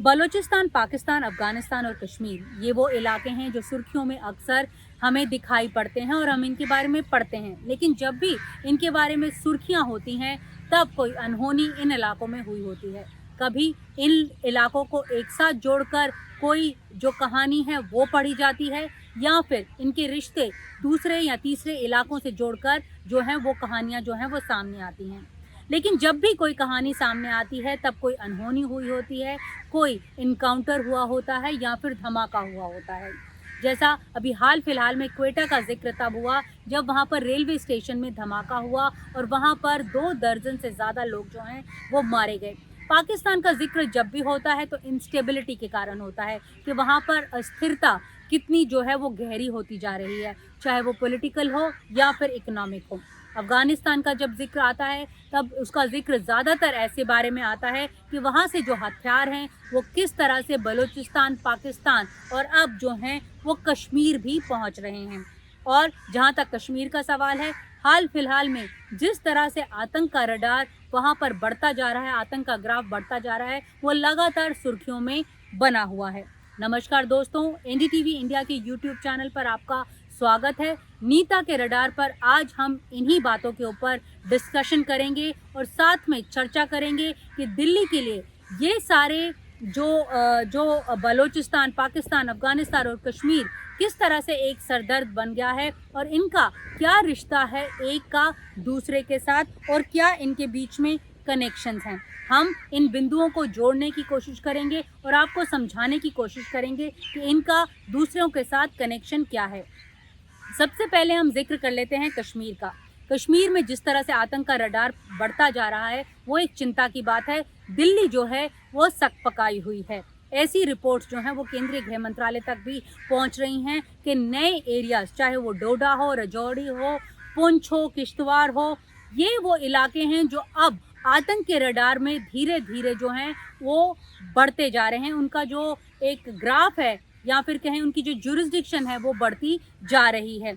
बलूचिस्तान, पाकिस्तान, अफ़गानिस्तान और कश्मीर ये वो इलाके हैं जो सुर्खियों में अक्सर हमें दिखाई पड़ते हैं और हम इनके बारे में पढ़ते हैं। लेकिन जब भी इनके बारे में सुर्खियां होती हैं तब कोई अनहोनी इन इलाकों में हुई होती है। कभी इन इलाकों को एक साथ जोड़कर कोई जो कहानी है वो पढ़ी जाती है, या फिर इनके रिश्ते दूसरे या तीसरे इलाकों से जोड़कर जो है वो कहानियाँ जो हैं वो सामने आती हैं। लेकिन जब भी कोई कहानी सामने आती है तब कोई अनहोनी हुई होती है, कोई इनकाउंटर हुआ होता है या फिर धमाका हुआ होता है। जैसा अभी हाल फिलहाल में क्वेटा का जिक्र तब हुआ जब वहाँ पर रेलवे स्टेशन में धमाका हुआ और वहाँ पर 2 दर्जन से ज़्यादा लोग जो हैं वो मारे गए। पाकिस्तान का जिक्र जब भी होता है तो इंस्टेबिलिटी के कारण होता है कि वहाँ पर अस्थिरता कितनी जो है वो गहरी होती जा रही है, चाहे वो पॉलिटिकल हो या फिर इकोनॉमिक हो। अफ़गानिस्तान का जब जिक्र आता है तब उसका जिक्र ज़्यादातर ऐसे बारे में आता है कि वहाँ से जो हथियार हैं वो किस तरह से बलूचिस्तान, पाकिस्तान और अब जो हैं वो कश्मीर भी पहुँच रहे हैं। और जहाँ तक कश्मीर का सवाल है, हाल फिलहाल में जिस तरह से आतंक का रडार वहाँ पर बढ़ता जा रहा है, आतंक का ग्राफ बढ़ता जा रहा है, वो लगातार सुर्खियों में बना हुआ है। नमस्कार दोस्तों, एनडीटीवी इंडिया के यूट्यूब चैनल पर आपका स्वागत है। नीता के रडार पर आज हम इन्हीं बातों के ऊपर डिस्कशन करेंगे और साथ में चर्चा करेंगे कि दिल्ली के लिए ये सारे जो बलूचिस्तान, पाकिस्तान, अफ़गानिस्तान और कश्मीर किस तरह से एक सरदर्द बन गया है और इनका क्या रिश्ता है एक का दूसरे के साथ और क्या इनके बीच में कनेक्शंस हैं। हम इन बिंदुओं को जोड़ने की कोशिश करेंगे और आपको समझाने की कोशिश करेंगे कि इनका दूसरों के साथ कनेक्शन क्या है। सबसे पहले हम जिक्र कर लेते हैं कश्मीर का। कश्मीर में जिस तरह से आतंक का रडार बढ़ता जा रहा है वो एक चिंता की बात है। दिल्ली जो है वो सकपकाई हुई है। ऐसी रिपोर्ट्स जो हैं वो केंद्रीय गृह मंत्रालय तक भी पहुंच रही हैं कि नए एरियाज, चाहे वो डोडा हो, राजौरी हो, पुंछ हो, किश्तवाड़ हो, ये वो इलाके हैं जो अब आतंक के रडार में धीरे धीरे जो हैं वो बढ़ते जा रहे हैं। उनका जो एक ग्राफ है या फिर कहें उनकी जो जुरिस्डिक्शन है वो बढ़ती जा रही है।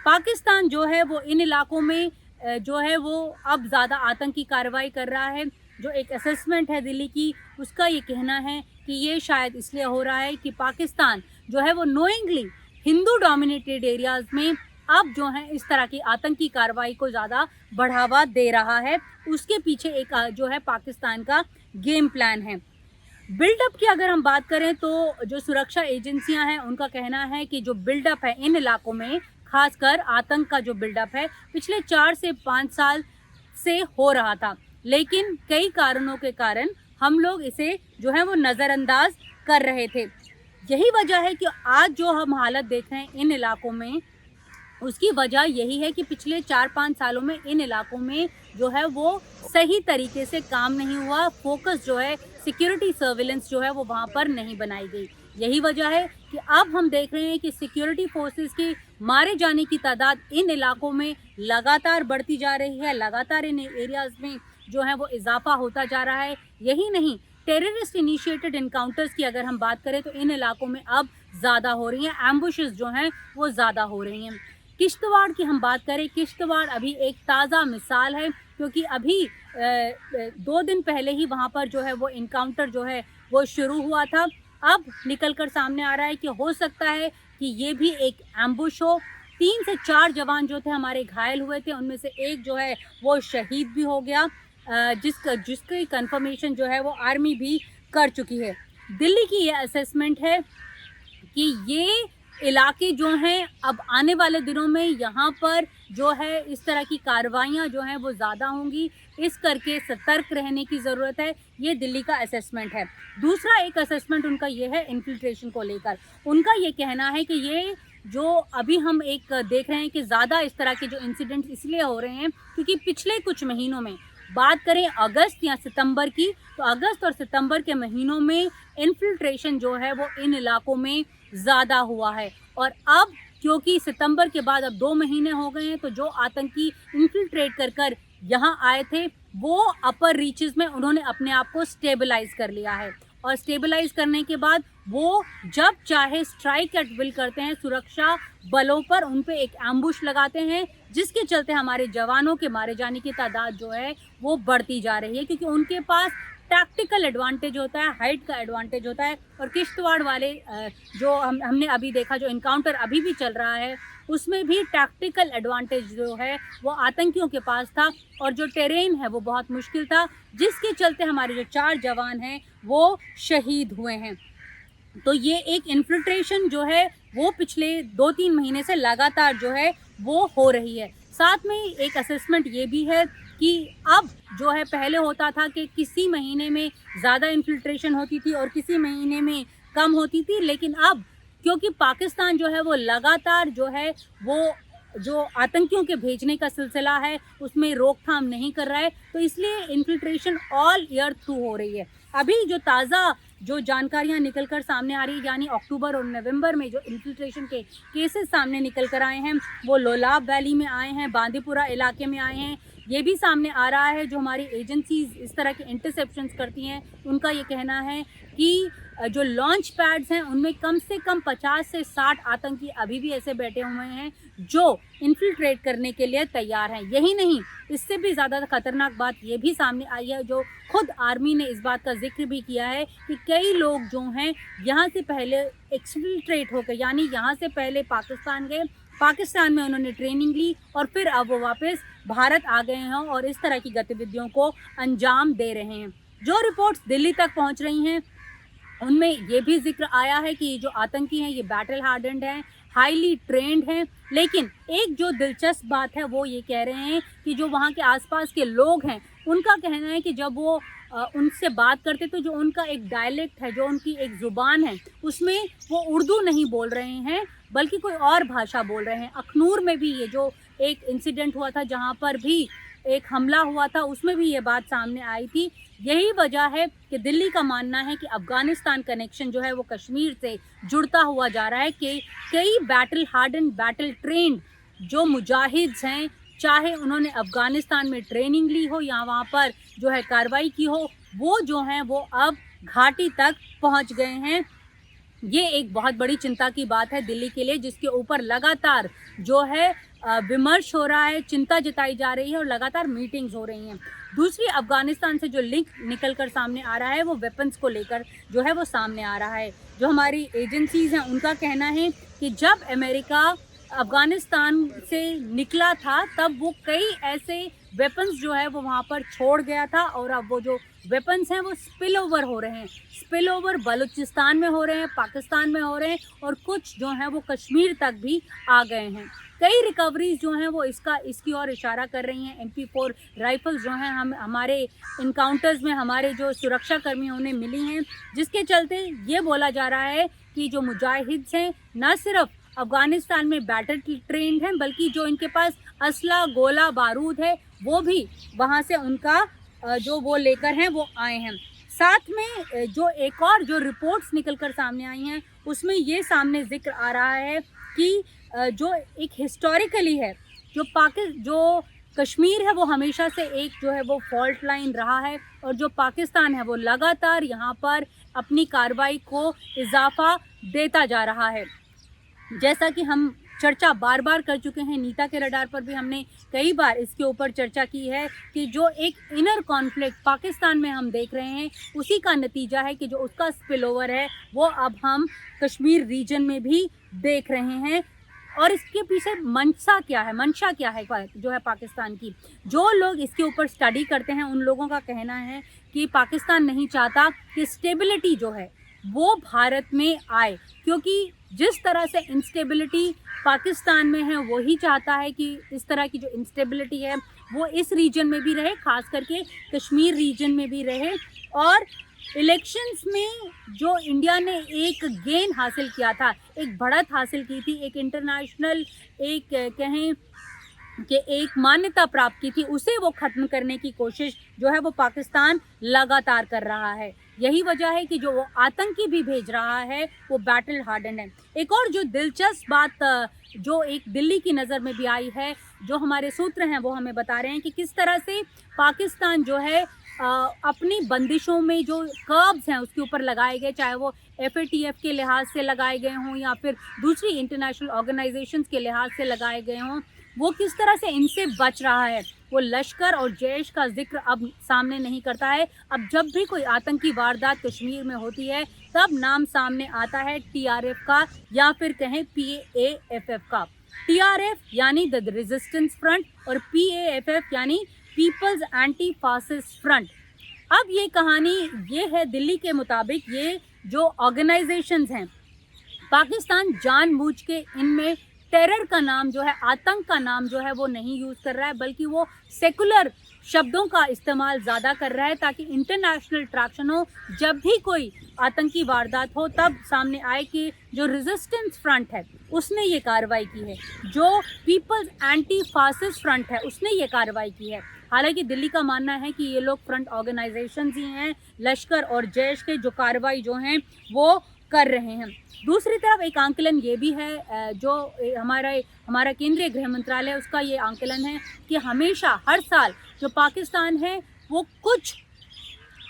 पाकिस्तान जो है वो इन इलाकों में जो है वो अब ज़्यादा आतंकी कार्रवाई कर रहा है। जो एक असेसमेंट है दिल्ली की, उसका ये कहना है कि ये शायद इसलिए हो रहा है कि पाकिस्तान जो है वो नोइंगली हिंदू डोमिनेटेड एरियाज़ में अब जो है इस तरह की आतंकी कार्रवाई को ज़्यादा बढ़ावा दे रहा है। उसके पीछे एक जो है पाकिस्तान का गेम प्लान है। बिल्डअप की अगर हम बात करें तो जो सुरक्षा एजेंसियां हैं उनका कहना है कि जो बिल्डअप है इन इलाकों में, खासकर आतंक का जो बिल्डअप है, पिछले 4 से 5 साल से हो रहा था, लेकिन कई कारणों के कारण हम लोग इसे जो है वो नज़रअंदाज कर रहे थे। यही वजह है कि आज जो हम हालत देख रहे हैं इन इलाकों में, उसकी वजह यही है कि पिछले 4-5 सालों में इन इलाकों में जो है वो सही तरीके से काम नहीं हुआ। फोकस जो है सिक्योरिटी सर्विलेंस जो है वो वहाँ पर नहीं बनाई गई। यही वजह है कि अब हम देख रहे हैं कि सिक्योरिटी फोर्सेस की मारे जाने की तादाद इन इलाकों में लगातार बढ़ती जा रही है। लगातार इन एरियाज़ में जो है वो इजाफा होता जा रहा है। यही नहीं, टेररिस्ट इनिशिएटेड इनकाउंटर्स की अगर हम बात करें तो इन इलाकों में अब ज़्यादा हो रही हैं। एम्बुशेस जो हैं वो ज़्यादा हो रही हैं। किश्तवाड़ की हम बात करें, किश्तवाड़ अभी एक ताज़ा मिसाल है क्योंकि अभी 2 दिन पहले ही वहाँ पर जो है वो इनकाउंटर जो है वो शुरू हुआ था। अब निकल कर सामने आ रहा है कि हो सकता है कि ये भी एक एम्बुश हो। 3 से 4 जवान जो थे हमारे घायल हुए थे, उनमें से एक जो है वो शहीद भी हो गया, जिसकी कंफर्मेशन जो है वो आर्मी भी कर चुकी है। दिल्ली की ये असेसमेंट है कि ये इलाके जो हैं अब आने वाले दिनों में यहाँ पर जो है इस तरह की कार्रवाइयाँ जो हैं वो ज़्यादा होंगी, इस करके सतर्क रहने की ज़रूरत है। ये दिल्ली का असेसमेंट है। दूसरा एक असेसमेंट उनका ये है इन्फिल्ट्रेशन को लेकर। उनका ये कहना है कि ये जो अभी हम एक देख रहे हैं कि ज़्यादा इस तरह के जो इंसिडेंट्स इसलिए हो रहे हैं क्योंकि पिछले कुछ महीनों में, बात करें अगस्त या सितंबर की, तो अगस्त और सितंबर के महीनों में इन्फिल्ट्रेशन जो है वो इन इलाकों में ज़्यादा हुआ है। और अब क्योंकि सितंबर के बाद अब 2 महीने हो गए हैं, तो जो आतंकी इन्फिल्ट्रेट कर यहाँ आए थे वो अपर रीचेस में उन्होंने अपने आप को स्टेबलाइज कर लिया है। और स्टेबलाइज करने के बाद वो जब चाहे स्ट्राइक एट विल करते हैं, सुरक्षा बलों पर उन पे एक एम्बुश लगाते हैं, जिसके चलते हमारे जवानों के मारे जाने की तादाद जो है वो बढ़ती जा रही है क्योंकि उनके पास टैक्टिकल एडवांटेज होता है, हाइट का एडवांटेज होता है। और किश्तवाड़ वाले जो हमने अभी देखा, जो इनकाउंटर अभी भी चल रहा है, उसमें भी टैक्टिकल एडवांटेज जो है वो आतंकियों के पास था, और जो टेरेन है वो बहुत मुश्किल था, जिसके चलते हमारे जो 4 जवान हैं वो शहीद हुए हैं। तो ये एक इन्फिल्ट्रेशन जो है वो पिछले 2-3 महीने से लगातार जो है वो हो रही है। साथ में एक असेसमेंट ये भी है कि अब जो है, पहले होता था कि किसी महीने में ज़्यादा इन्फिल्ट्रेशन होती थी और किसी महीने में कम होती थी, लेकिन अब क्योंकि पाकिस्तान जो है वो लगातार जो है वो जो आतंकियों के भेजने का सिलसिला है उसमें रोकथाम नहीं कर रहा है, तो इसलिए इन्फिल्ट्रेशन ऑल ईयर थ्रू हो रही है। अभी जो ताज़ा जो जानकारियां निकल कर सामने आ रही है, यानी अक्टूबर और नवंबर में जो इन्फिल्ट्रेशन के केसेस सामने निकल कर आए हैं, वो लोलाब वैली में आए हैं, बांदीपुरा इलाके में आए हैं। ये भी सामने आ रहा है, जो हमारी एजेंसीज इस तरह के इंटरसेप्शंस करती हैं, उनका ये कहना है कि जो लॉन्च पैड्स हैं उनमें कम से कम 50 से 60 आतंकी अभी भी ऐसे बैठे हुए हैं जो इन्फिल्ट्रेट करने के लिए तैयार हैं। यही नहीं, इससे भी ज़्यादा खतरनाक बात ये भी सामने आई है, जो खुद आर्मी ने इस बात का जिक्र भी किया है कि कई लोग जो हैं यहाँ से पहले एक्सफिल्ट्रेट होकर, यानी यहाँ से पहले पाकिस्तान गए, पाकिस्तान में उन्होंने ट्रेनिंग ली और फिर अब वो वापस भारत आ गए हैं और इस तरह की गतिविधियों को अंजाम दे रहे हैं। जो रिपोर्ट्स दिल्ली तक पहुँच रही हैं उनमें ये भी जिक्र आया है कि जो आतंकी हैं ये बैटल हार्डन्ड हैं, हाईली ट्रेंड हैं, लेकिन एक जो दिलचस्प बात है वो ये कह रहे हैं कि जो वहाँ के आसपास के लोग हैं उनका कहना है कि जब वो उनसे बात करते तो जो उनका एक डायलेक्ट है, जो उनकी एक ज़ुबान है, उसमें वो उर्दू नहीं बोल रहे हैं बल्कि कोई और भाषा बोल रहे हैं। अखनूर में भी ये जो एक इंसिडेंट हुआ था, जहाँ पर भी एक हमला हुआ था, उसमें भी ये बात सामने आई थी। यही वजह है कि दिल्ली का मानना है कि अफ़गानिस्तान कनेक्शन जो है वो कश्मीर से जुड़ता हुआ जा रहा है, कि कई बैटल हार्डन, बैटल ट्रेंड जो मुजाहिद्स हैं, चाहे उन्होंने अफ़गानिस्तान में ट्रेनिंग ली हो या वहाँ पर जो है कार्रवाई की हो, वो जो हैं वो अब घाटी तक पहुँच गए हैं। ये एक बहुत बड़ी चिंता की बात है दिल्ली के लिए, जिसके ऊपर लगातार जो है विमर्श हो रहा है, चिंता जताई जा रही है और लगातार मीटिंग्स हो रही हैं। दूसरी, अफ़गानिस्तान से जो लिंक निकल कर सामने आ रहा है वो वेपन्स को लेकर जो है वो सामने आ रहा है। जो हमारी एजेंसीज़ हैं उनका कहना है कि जब अमेरिका अफ़गानिस्तान से निकला था तब वो कई ऐसे वेपन्स जो है वो वहाँ पर छोड़ गया था, और अब वो जो वेपन्स हैं वो स्पिल ओवर हो रहे हैं। स्पिल ओवर बलूचिस्तान में हो रहे हैं, पाकिस्तान में हो रहे हैं, और कुछ जो हैं वो कश्मीर तक भी आ गए हैं। कई रिकवरीज जो हैं वो इसकी ओर इशारा कर रही हैं। MP4 राइफल्स जो हैं हमारे इनकाउंटर्स में हमारे जो सुरक्षा कर्मी हैं उन्हें मिली हैं, जिसके चलते ये बोला जा रहा है कि जो मुजाहिद्स हैं न सिर्फ अफ़गानिस्तान में बैटल ट्रेंड हैं, बल्कि जो इनके पास असला, गोला बारूद है वो भी वहाँ से उनका जो वो लेकर हैं वो आए हैं। साथ में जो एक और जो रिपोर्ट्स निकल कर सामने आई हैं उसमें ये सामने जिक्र आ रहा है कि जो एक हिस्टोरिकली है, जो कश्मीर है वो हमेशा से एक जो है वो फॉल्ट लाइन रहा है, और जो पाकिस्तान है वो लगातार यहाँ पर अपनी कार्रवाई को इजाफा देता जा रहा है। जैसा कि हम चर्चा बार बार कर चुके हैं, नीता के रडार पर भी हमने कई बार इसके ऊपर चर्चा की है कि जो एक इनर कॉन्फ्लिक्ट पाकिस्तान में हम देख रहे हैं उसी का नतीजा है कि जो उसका स्पिल ओवर है वो अब हम कश्मीर रीजन में भी देख रहे हैं। और इसके पीछे मंशा क्या है जो है पाकिस्तान की। जो लोग इसके ऊपर स्टडी करते हैं उन लोगों का कहना है कि पाकिस्तान नहीं चाहता कि स्टेबिलिटी जो है वो भारत में आए, क्योंकि जिस तरह से इंस्टेबिलिटी पाकिस्तान में है वही चाहता है कि इस तरह की जो इंस्टेबिलिटी है वो इस रीजन में भी रहे, खास करके कश्मीर रीजन में भी रहे। और इलेक्शंस में जो इंडिया ने एक गेन हासिल किया था, एक बढ़त हासिल की थी, एक इंटरनेशनल एक कहें कि एक मान्यता प्राप्त की थी, उसे वो ख़त्म करने की कोशिश जो है वो पाकिस्तान लगातार कर रहा है। यही वजह है कि जो वो आतंकी भी भेज रहा है वो बैटल हार्डन है। एक और जो दिलचस्प बात जो एक दिल्ली की नज़र में भी आई है, जो हमारे सूत्र हैं वो हमें बता रहे हैं कि किस तरह से पाकिस्तान जो है अपनी बंदिशों में जो कर्ब्स हैं उसके ऊपर लगाए गए, चाहे वो FATF के लिहाज से लगाए गए हों या फिर दूसरी इंटरनेशनल ऑर्गेनाइजेशंस के लिहाज से लगाए गए हों, वो किस तरह से इनसे बच रहा है। वो लश्कर और जैश का जिक्र अब सामने नहीं करता है। अब जब भी कोई आतंकी वारदात कश्मीर में होती है तब नाम सामने आता है टीआरएफ का या फिर कहें पीएएफएफ का। टीआरएफ यानी द रेजिस्टेंस फ्रंट और पीएएफएफ यानी पीपल्स एंटी फासिस्ट फ्रंट। अब ये कहानी ये है, दिल्ली के मुताबिक ये जो ऑर्गेनाइजेशंस हैं, पाकिस्तान जानबूझ के इनमें टेरर का नाम जो है, आतंक का नाम जो है वो नहीं यूज़ कर रहा है, बल्कि वो सेकुलर शब्दों का इस्तेमाल ज़्यादा कर रहा है ताकि इंटरनेशनल ट्रैक्शन हो। जब भी कोई आतंकी वारदात हो तब सामने आए कि जो रेजिस्टेंस फ्रंट है उसने ये कार्रवाई की है, जो पीपल्स एंटी फासिस्ट फ्रंट है उसने ये कार्रवाई की है। हालांकि दिल्ली का मानना है कि ये लोग फ्रंट ऑर्गेनाइजेशंस ही हैं, लश्कर और जैश के जो कार्रवाई जो हैं वो कर रहे हैं। दूसरी तरफ एक आंकलन ये भी है, जो हमारा केंद्रीय गृह मंत्रालय उसका ये आंकलन है कि हमेशा हर साल जो पाकिस्तान है वो कुछ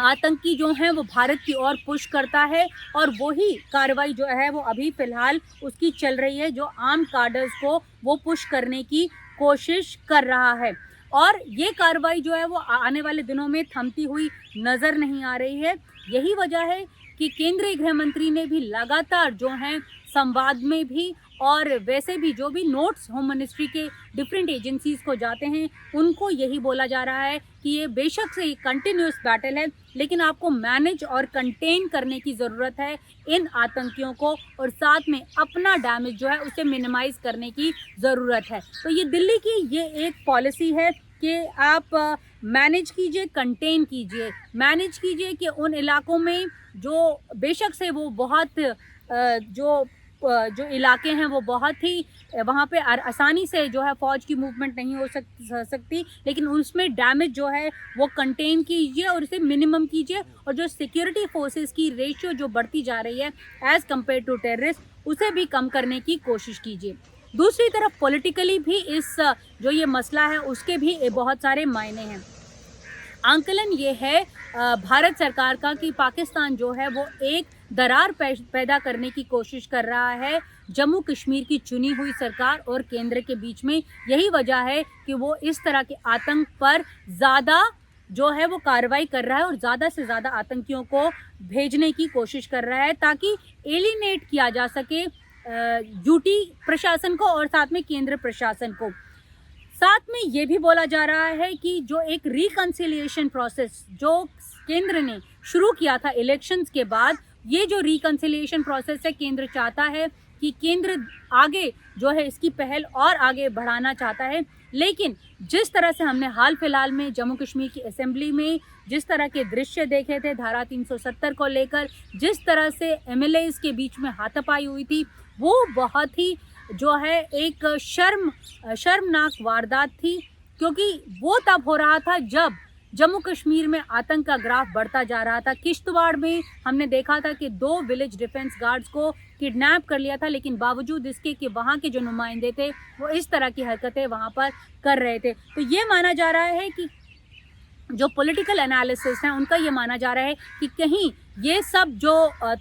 आतंकी जो हैं वो भारत की ओर पुश करता है और वही कार्रवाई जो है वो अभी फ़िलहाल उसकी चल रही है, जो आर्म कार्डर्स को वो पुश करने की कोशिश कर रहा है। और ये कार्रवाई जो है वो आने वाले दिनों में थमती हुई नज़र नहीं आ रही है। यही वजह है कि केंद्रीय गृह मंत्री ने भी लगातार जो हैं संवाद में भी और वैसे भी जो भी नोट्स होम मिनिस्ट्री के डिफरेंट एजेंसीज़ को जाते हैं उनको यही बोला जा रहा है कि ये बेशक से कंटिन्यूस बैटल है, लेकिन आपको मैनेज और कंटेन करने की ज़रूरत है इन आतंकियों को, और साथ में अपना डैमेज जो है उसे मिनिमाइज़ करने की ज़रूरत है। तो ये दिल्ली की ये एक पॉलिसी है कि आप मैनेज कीजिए, कंटेन कीजिए, मैनेज कीजिए कि उन इलाकों में जो बेशक से वो बहुत जो इलाके हैं वो बहुत ही वहाँ पे आसानी से जो है फ़ौज की मूवमेंट नहीं हो सकती, लेकिन उसमें डैमेज जो है वो कंटेन कीजिए और इसे मिनिमम कीजिए, और जो सिक्योरिटी फोर्सेस की रेशियो जो बढ़ती जा रही है एज़ कम्पेयर टू टेररिस्ट उसे भी कम करने की कोशिश कीजिए। दूसरी तरफ पॉलिटिकली भी इस जो ये मसला है उसके भी बहुत सारे मायने हैं। आंकलन ये है भारत सरकार का कि पाकिस्तान जो है वो एक दरार पैदा करने की कोशिश कर रहा है जम्मू कश्मीर की चुनी हुई सरकार और केंद्र के बीच में। यही वजह है कि वो इस तरह के आतंक पर ज़्यादा जो है वो कार्रवाई कर रहा है और ज़्यादा से ज़्यादा आतंकियों को भेजने की कोशिश कर रहा है ताकि एलिनेट किया जा सके यूटी प्रशासन को और साथ में केंद्र प्रशासन को। साथ में ये भी बोला जा रहा है कि जो एक रिकन्सिलिएशन प्रोसेस जो केंद्र ने शुरू किया था इलेक्शंस के बाद, ये जो रिकन्सिलिएशन प्रोसेस है केंद्र चाहता है कि केंद्र आगे जो है इसकी पहल और आगे बढ़ाना चाहता है। लेकिन जिस तरह से हमने हाल फिलहाल में जम्मू कश्मीर की असेंबली में जिस तरह के दृश्य देखे थे धारा 370 को लेकर, जिस तरह से एमएलएज के बीच में हाथापाई हुई थी, वो बहुत ही जो है एक शर्मनाक वारदात थी, क्योंकि वो तब हो रहा था जब जम्मू कश्मीर में आतंक का ग्राफ बढ़ता जा रहा था। किश्तवाड़ में हमने देखा था कि 2 विलेज डिफेंस गार्ड्स को किडनैप कर लिया था, लेकिन बावजूद इसके कि वहाँ के जो नुमाइंदे थे वो इस तरह की हरकतें वहाँ पर कर रहे थे। तो ये माना जा रहा है कि जो पॉलिटिकल एनालिसिस हैं उनका ये माना जा रहा है कि कहीं ये सब जो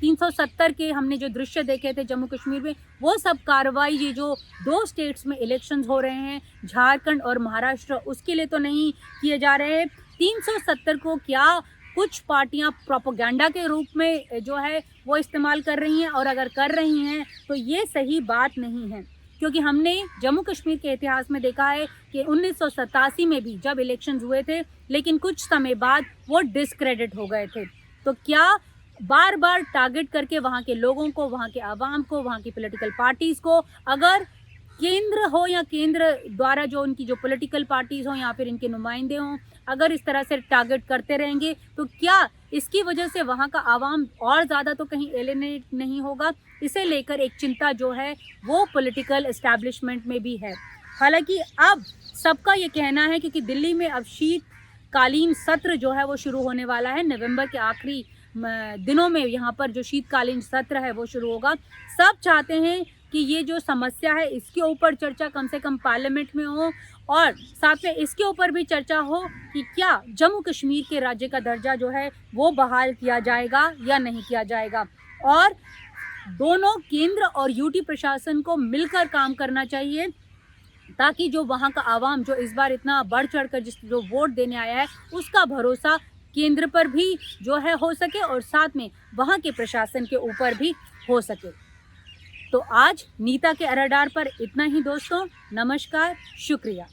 370 के हमने जो दृश्य देखे थे जम्मू कश्मीर में, वो सब कार्रवाई ये जो 2 स्टेट्स में इलेक्शंस हो रहे हैं झारखंड और महाराष्ट्र, उसके लिए तो नहीं किए जा रहे हैं। 370 को क्या कुछ पार्टियां प्रोपेगेंडा के रूप में जो है वो इस्तेमाल कर रही हैं, और अगर कर रही हैं तो ये सही बात नहीं है, क्योंकि हमने जम्मू कश्मीर के इतिहास में देखा है कि 1987 में भी जब इलेक्शंस हुए थे लेकिन कुछ समय बाद वो डिस्क्रेडिट हो गए थे। तो क्या बार बार टारगेट करके वहाँ के लोगों को, वहाँ के आवाम को, वहाँ की पॉलिटिकल पार्टीज़ को, अगर केंद्र हो या केंद्र द्वारा जो उनकी जो पॉलिटिकल पार्टीज़ हों या फिर इनके नुमाइंदे हों, अगर इस तरह से टारगेट करते रहेंगे तो क्या इसकी वजह से वहाँ का आवाम और ज़्यादा तो कहीं एलिनेट नहीं होगा? इसे लेकर एक चिंता जो है वो पॉलिटिकल एस्टैब्लिशमेंट में भी है। हालांकि अब सबका ये कहना है, क्योंकि दिल्ली में अब शीतकालीन सत्र जो है वो शुरू होने वाला है, नवंबर के आखिरी दिनों में यहाँ पर जो शीतकालीन सत्र है वो शुरू होगा। सब चाहते हैं कि ये जो समस्या है इसके ऊपर चर्चा कम से कम पार्लियामेंट में हो, और साथ में इसके ऊपर भी चर्चा हो कि क्या जम्मू कश्मीर के राज्य का दर्जा जो है वो बहाल किया जाएगा या नहीं किया जाएगा। और दोनों केंद्र और यूटी प्रशासन को मिलकर काम करना चाहिए ताकि जो वहाँ का आवाम जो इस बार इतना बढ़ चढ़ कर जो वोट देने आया है उसका भरोसा केंद्र पर भी जो है हो सके और साथ में वहाँ के प्रशासन के ऊपर भी हो सके। तो आज नीता के अराडार पर इतना ही दोस्तों। नमस्कार, शुक्रिया।